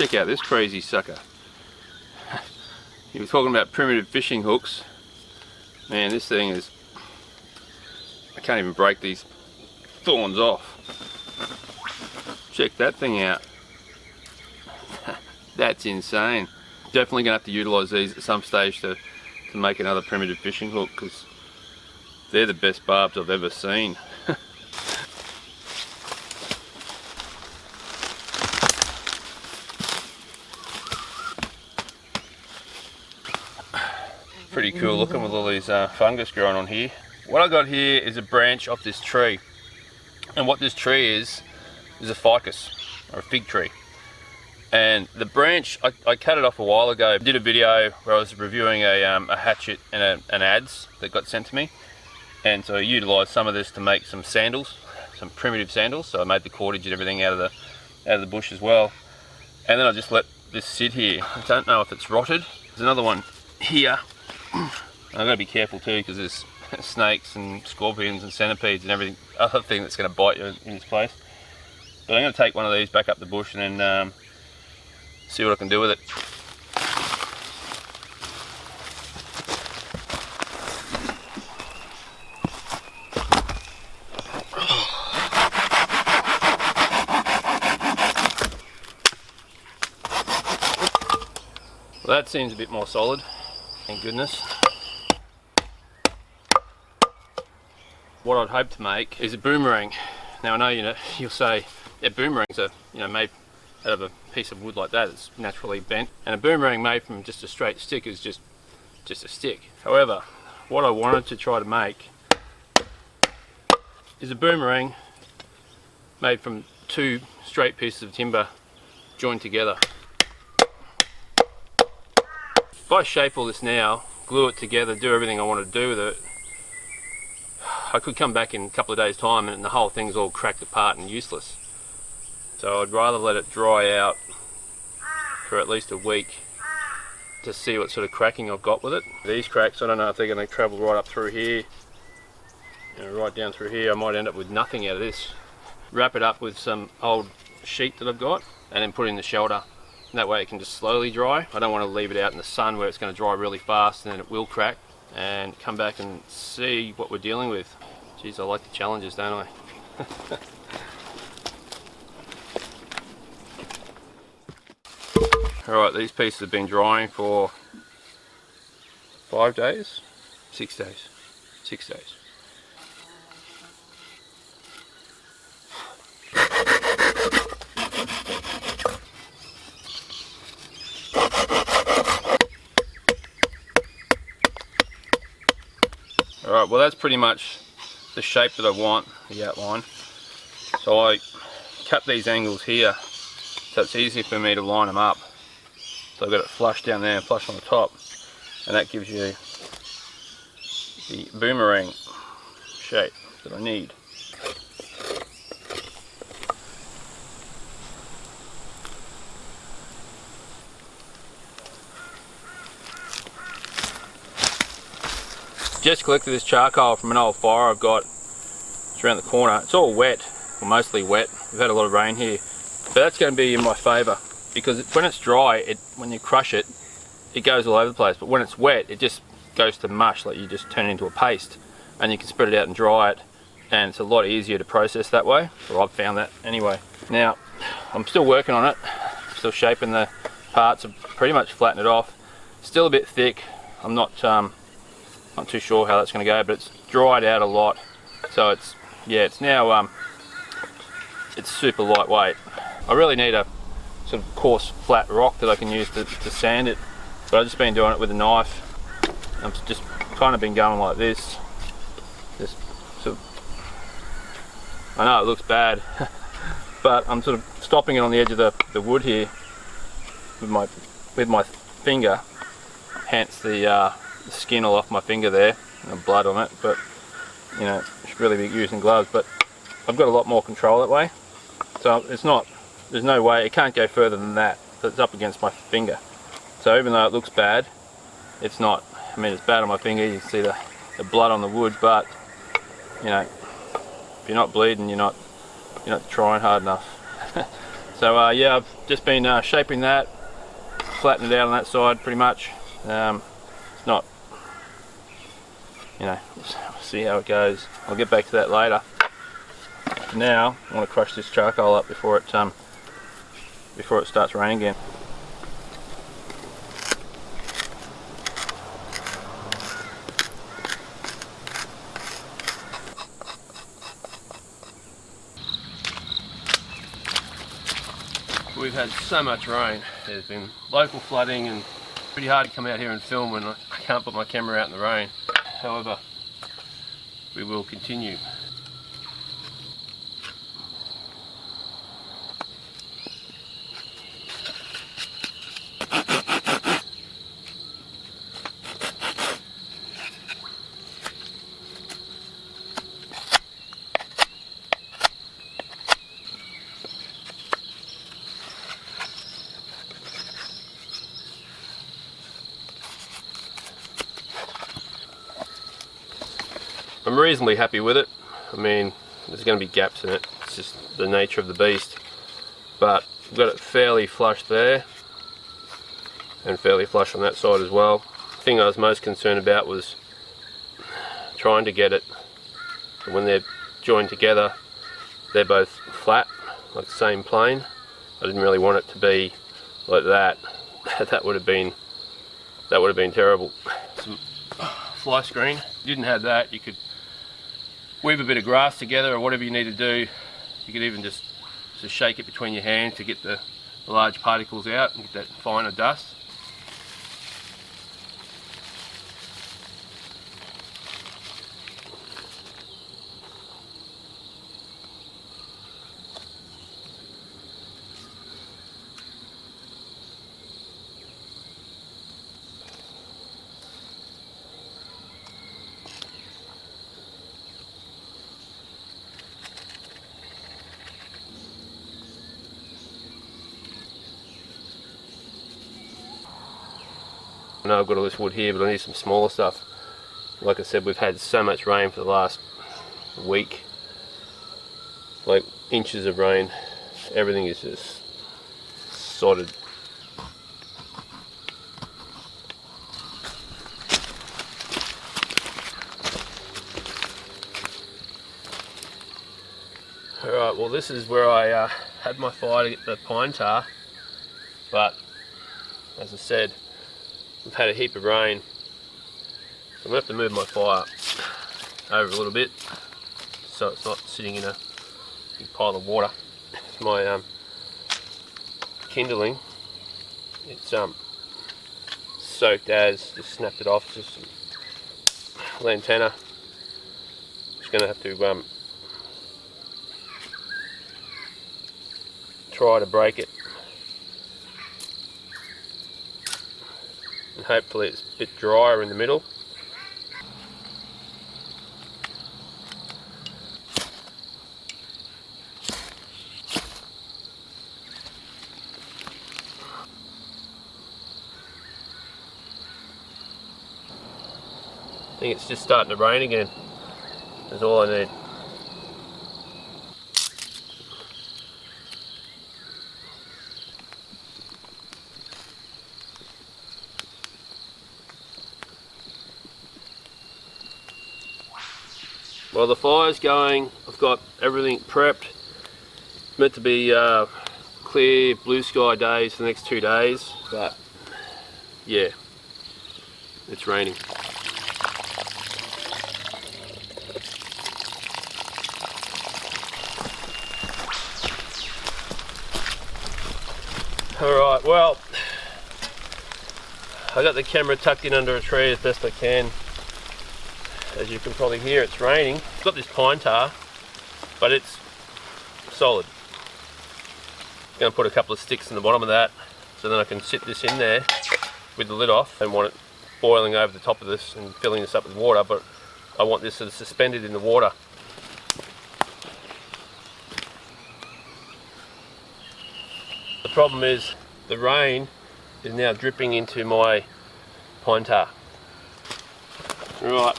Check out this crazy sucker. You were talking about primitive fishing hooks. Man, this thing is... I can't even break these thorns off. Check that thing out. That's insane. Definitely gonna have to utilize these at some stage to make another primitive fishing hook, because they're the best barbs I've ever seen. Pretty cool looking with all these fungus growing on here. What I got here is a branch off this tree, and what this tree is a ficus, or a fig tree. And the branch, I cut it off a while ago. I did a video where I was reviewing a hatchet and an adze that got sent to me, and so I utilised some of this to make some sandals, some primitive sandals. So I made the cordage and everything out of the bush as well, and then I just let this sit here. I don't know if it's rotted. There's another one here. I've got to be careful too, because there's snakes and scorpions and centipedes and everything, other thing that's going to bite you in this place. But I'm going to take one of these back up the bush and then see what I can do with it. Well, that seems a bit more solid. Thank goodness. What I'd hope to make is a boomerang. Now I know you'll say, yeah, boomerangs are made out of a piece of wood like that. It's naturally bent, and a boomerang made from just a straight stick is just a stick. However, what I wanted to try to make is a boomerang made from two straight pieces of timber joined together. If I shape all this now, glue it together, do everything I want to do with it, I could come back in a couple of days time and the whole thing's all cracked apart and useless. So I'd rather let it dry out for at least a week to see what sort of cracking I've got with it. These cracks, I don't know if they're going to travel right up through here, right down through here. I might end up with nothing out of this. Wrap it up with some old sheet that I've got and then put it in the shelter. And that way it can just slowly dry. I don't want to leave it out in the sun where it's going to dry really fast and then it will crack, and come back and see what we're dealing with. Geez, I like the challenges, don't I? Alright, these pieces have been drying for 5 days? 6 days. 6 days. Alright, well that's pretty much the shape that I want, the outline. So I cut these angles here so it's easy for me to line them up. So I've got it flush down there and flush on the top, and that gives you the boomerang shape that I need. Just collected this charcoal from an old fire I've got. It's around the corner. It's all wet, or mostly wet. We've had a lot of rain here, but that's going to be in my favour, because when it's dry, when you crush it, it goes all over the place. But when it's wet, it just goes to mush, like you just turn it into a paste, and you can spread it out and dry it, and it's a lot easier to process that way. Or I've found that anyway. Now, I'm still working on it, still shaping the parts. I've pretty much flattened it off. Still a bit thick. I'm not too sure how that's going to go, but it's dried out a lot, so it's now it's super lightweight. I really need a sort of coarse flat rock that I can use to sand it, but I've just been doing it with a knife. I've just kind of been going like this. Just sort of, I know it looks bad, but I'm sort of stopping it on the edge of the wood here with my finger, hence the skin all off my finger there and the blood on it. But should really be using gloves, but I've got a lot more control that way, so there's no way it can't go further than that. So it's up against my finger, so even though it looks bad, it's not. I mean, it's bad on my finger, you can see the blood on the wood, but if you're not bleeding, you're not trying hard enough. So yeah, I've just been shaping that, flattening it out on that side pretty much. It's not, you know, we'll see how it goes. I'll get back to that later. For now, I want to crush this charcoal up before it starts raining again. We've had so much rain. There's been local flooding and pretty hard to come out here and film when I can't put my camera out in the rain. However, we will continue. I'm reasonably happy with it. I mean, there's going to be gaps in it. It's just the nature of the beast. But we've got it fairly flush there, and fairly flush on that side as well. The thing I was most concerned about was trying to get it, when they're joined together, they're both flat, like the same plane. I didn't really want it to be like that. That would have been terrible. Some fly screen. If you didn't have that, you could weave a bit of grass together or whatever you need to do. You could even just shake it between your hands to get the large particles out and get that finer dust. I know I've got all this wood here, but I need some smaller stuff. Like I said, we've had so much rain for the last week, like inches of rain. Everything is just sodded. Alright, well this is where I had my fire to get the pine tar, but as I said, we've had a heap of rain, so I'm going to have to move my fire over a little bit so it's not sitting in a big pile of water. My kindling, it's soaked as, just snapped it off, just some lantana. Just going to have to try to break it. And hopefully it's a bit drier in the middle. I think it's just starting to rain again. That's all I need. Well, the fire's going, I've got everything prepped. It's meant to be clear blue sky days for the next 2 days, but yeah, it's raining. Alright, well, I got the camera tucked in under a tree as best I can. As you can probably hear, it's raining. I've got this pine tar, but it's solid. I'm going to put a couple of sticks in the bottom of that, so then I can sit this in there with the lid off. I don't want it boiling over the top of this and filling this up with water, but I want this sort of suspended in the water. The problem is the rain is now dripping into my pine tar. Right.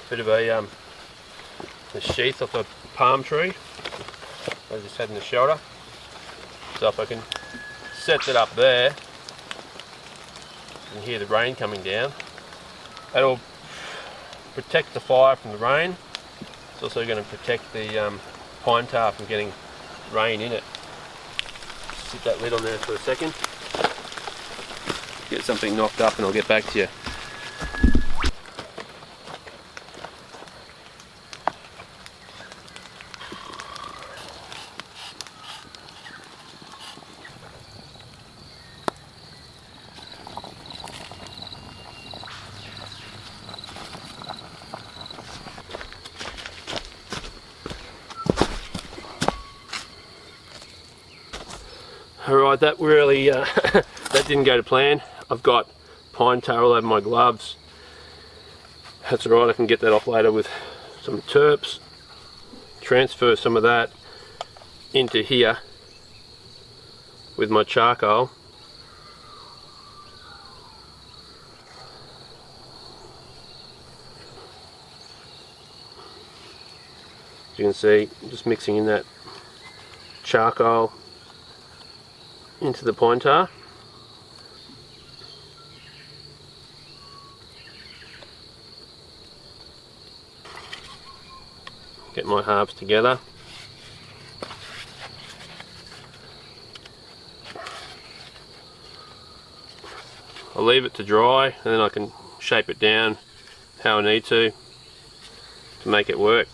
Bit of a sheath off a palm tree I just had in the shelter. So if I can set that up there, you can hear the rain coming down. That'll protect the fire from the rain. It's also going to protect the pine tar from getting rain in it. Sit that lid on there for a second. Get something knocked up and I'll get back to you. Alright, that really, that didn't go to plan. I've got pine tar all over my gloves. That's alright, I can get that off later with some terps. Transfer some of that into here with my charcoal. As you can see, just mixing in that charcoal into the pine tar. Get my halves together. I'll leave it to dry and then I can shape it down how I need to make it work.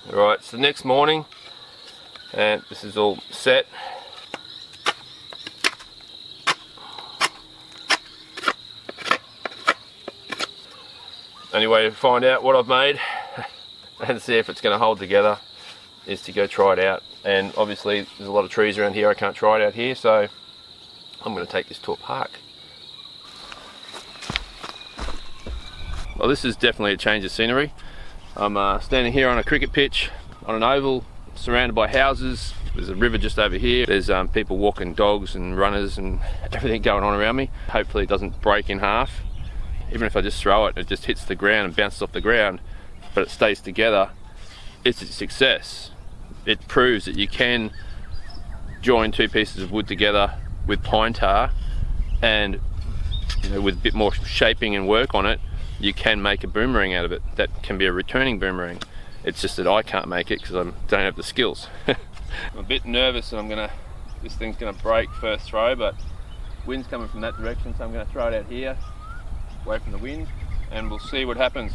Alright, so the next morning, and this is all set. Only way to find out what I've made and see if it's going to hold together is to go try it out. And obviously there's a lot of trees around here, I can't try it out here, so I'm going to take this to a park. Well, this is definitely a change of scenery. I'm standing here on a cricket pitch on an oval surrounded by houses. There's a river just over here. There's people walking dogs and runners and everything going on around me. Hopefully it doesn't break in half. Even if I just throw it, it just hits the ground and bounces off the ground, but it stays together. It's a success. It proves that you can join two pieces of wood together with pine tar, and with a bit more shaping and work on it, you can make a boomerang out of it. That can be a returning boomerang. It's just that I can't make it because I don't have the skills. I'm a bit nervous that this thing's gonna break first throw, but wind's coming from that direction, so I'm gonna throw it out here, away from the wind, and we'll see what happens.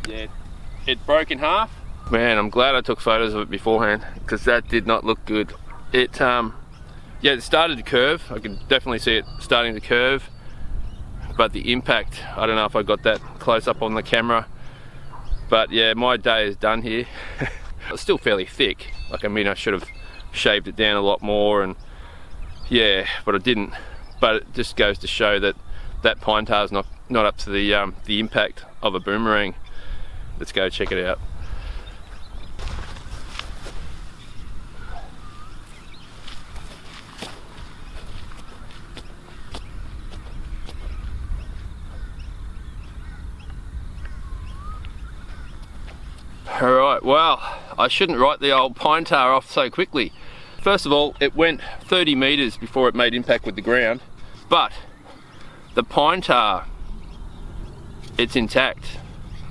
Yeah, it broke in half. Man, I'm glad I took photos of it beforehand because that did not look good. Yeah, it started to curve. I could definitely see it starting to curve, but the impact, I don't know if I got that close up on the camera, but yeah, my day is done here. It's still fairly thick. Like, I mean, I should have shaved it down a lot more, and yeah, but I didn't. But it just goes to show that that pine tar is not up to the impact of a boomerang. Let's go check it out. Alright, well, I shouldn't write the old pine tar off so quickly. First of all, it went 30 meters before it made impact with the ground, but the pine tar, it's intact.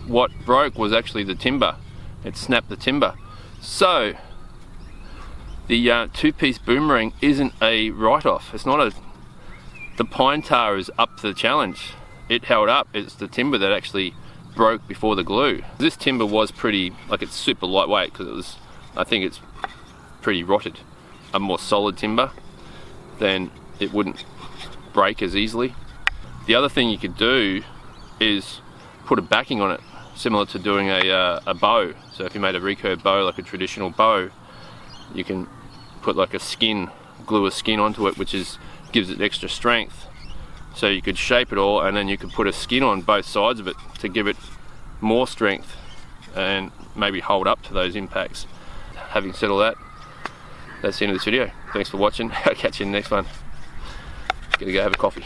What broke was actually the timber. It snapped the timber. So the two-piece boomerang isn't a write-off. It's not the pine tar is up to the challenge. It held up. It's the timber that actually broke before the glue. This timber was pretty, like, it's super lightweight because I think it's pretty rotted. A more solid timber, then it wouldn't break as easily. The other thing you could do is put a backing on it, similar to doing a bow. So if you made a recurve bow, like a traditional bow, you can put like a skin, glue a skin onto it, which gives it extra strength. So you could shape it all, and then you could put a skin on both sides of it to give it more strength and maybe hold up to those impacts. Having said all that, that's the end of this video. Thanks for watching. I'll catch you in the next one. Gonna go have a coffee.